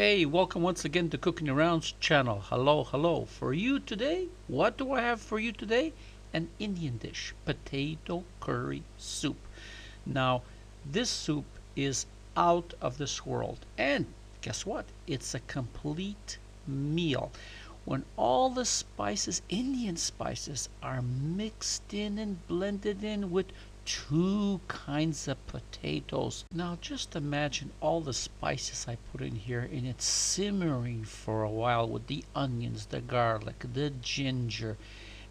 Hey, welcome once again to Cooking Around's channel. Hello, hello. For you today, what do I have for you today? An Indian dish, potato curry soup. Now, this soup is out of this world. And guess what? It's a complete meal. When all the spices, Indian spices, are mixed in and blended in with two kinds of potatoes. Now just imagine all the spices I put in here and it's simmering for a while with the onions, the garlic, the ginger,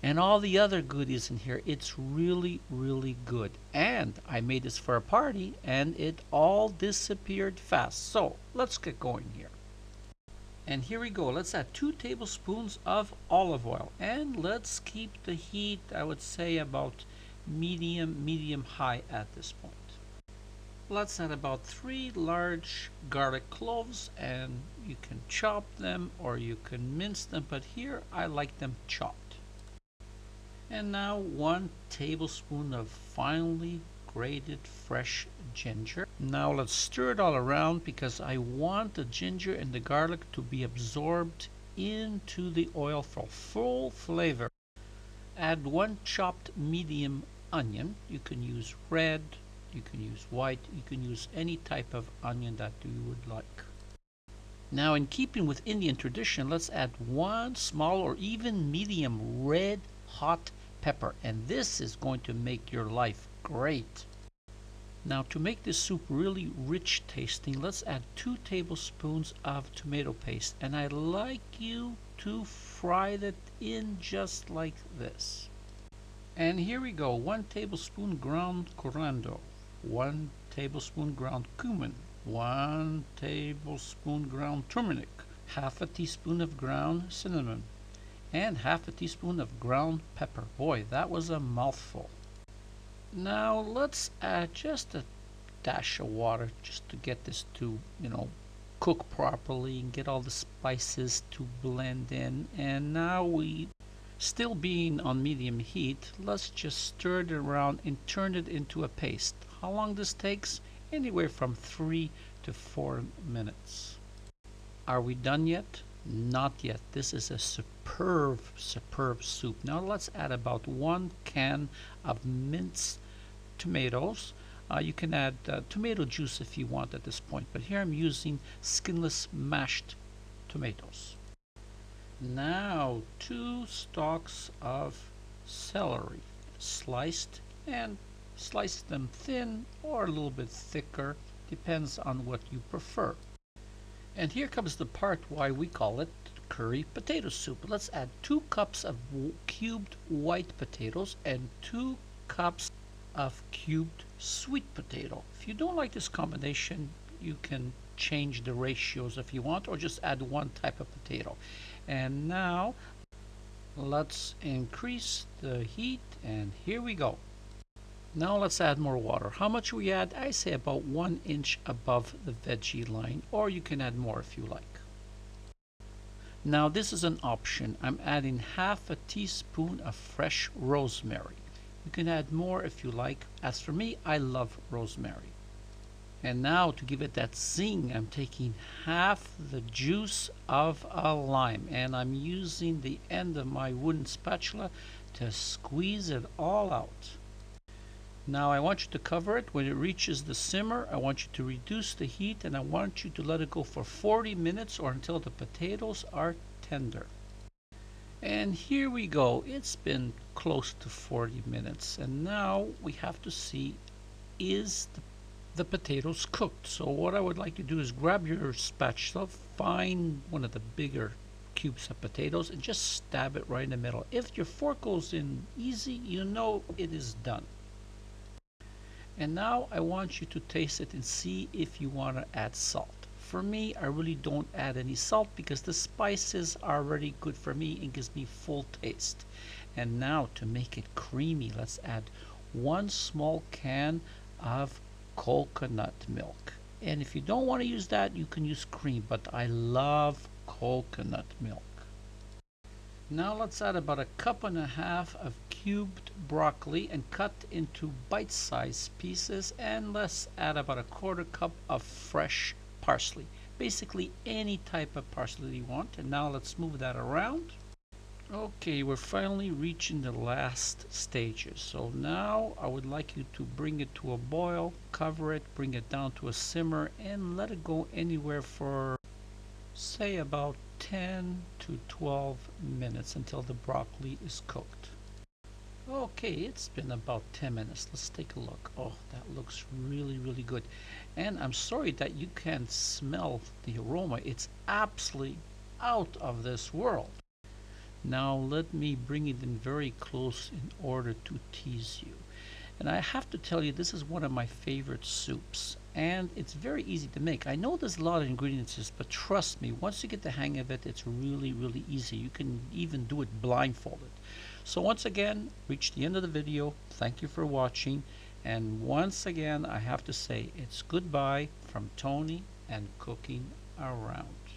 and all the other goodies in here. It's really, really good. And I made this for a party and it all disappeared fast. So let's get going here. And here we go. Let's add 2 tablespoons of olive oil. And let's keep the heat, I would say, about medium high at this point. Let's add about 3 large garlic cloves, and you can chop them or you can mince them, but here I like them chopped. And now 1 tablespoon of finely grated fresh ginger. Now let's stir it all around because I want the ginger and the garlic to be absorbed into the oil for full flavor. Add 1 chopped medium onion. You can use red, you can use white, you can use any type of onion that you would like. Now, in keeping with Indian tradition, let's add 1 small or even medium red hot pepper, and this is going to make your life great. Now, to make this soup really rich tasting, let's add 2 tablespoons of tomato paste, and I like you to fry that in just like this. And here we go. 1 tablespoon ground coriander, 1 tablespoon ground cumin, 1 tablespoon ground turmeric, half a teaspoon of ground cinnamon, and half a teaspoon of ground pepper. Boy, that was a mouthful. Now let's add just a dash of water just to get this to, cook properly and get all the spices to blend in. And now still being on medium heat, let's just stir it around and turn it into a paste. How long this takes? Anywhere from 3 to 4 minutes. Are we done yet? Not yet. This is a superb soup. Now let's add about 1 can of minced tomatoes. You can add tomato juice if you want at this point, but here I'm using skinless mashed tomatoes. Now 2 stalks of celery, sliced, and slice them thin or a little bit thicker, depends on what you prefer. And here comes the part why we call it curry potato soup. Let's add 2 cups of cubed white potatoes and 2 cups of cubed sweet potato. If you don't like this combination, you can change the ratios if you want, or just add 1 type of potato. And now let's increase the heat, and here we go. Now let's add more water. How much we add? I say about 1 inch above the veggie line, or you can add more if you like. Now this is an option. I'm adding half a teaspoon of fresh rosemary. You can add more if you like. As for me, I love rosemary. And now to give it that zing, I'm taking half the juice of a lime, and I'm using the end of my wooden spatula to squeeze it all out. Now I want you to cover it. When it reaches the simmer, I want you to reduce the heat, and I want you to let it go for 40 minutes or until the potatoes are tender. And here we go. It's been close to 40 minutes, and now we have to see, is the potatoes cooked? So what I would like to do is grab your spatula, find one of the bigger cubes of potatoes, and just stab it right in the middle. If your fork goes in easy, you know it is done. And now I want you to taste it and see if you want to add salt. For me, I really don't add any salt because the spices are already good for me and gives me full taste. And now to make it creamy, let's add 1 small can of coconut milk. And if you don't want to use that, you can use cream, but I love coconut milk. Now let's add about 1.5 cups of cubed broccoli and cut into bite-sized pieces, and let's add about 1/4 cup of fresh parsley. basically any type of parsley you want. And now let's move that around. Okay, we're finally reaching the last stages. So now I would like you to bring it to a boil, cover it, bring it down to a simmer, and let it go anywhere for, say, about 10 to 12 minutes until the broccoli is cooked. Okay, it's been about 10 minutes. Let's take a look. Oh, that looks really, really good. And I'm sorry that you can't smell the aroma. It's absolutely out of this world. Now let me bring it in very close in order to tease you. And I have to tell you, this is one of my favorite soups. And it's very easy to make. I know there's a lot of ingredients, but trust me, once you get the hang of it, it's really, really easy. You can even do it blindfolded. So once again, reach the end of the video. Thank you for watching. And once again, I have to say, it's goodbye from Tony and Cooking Around.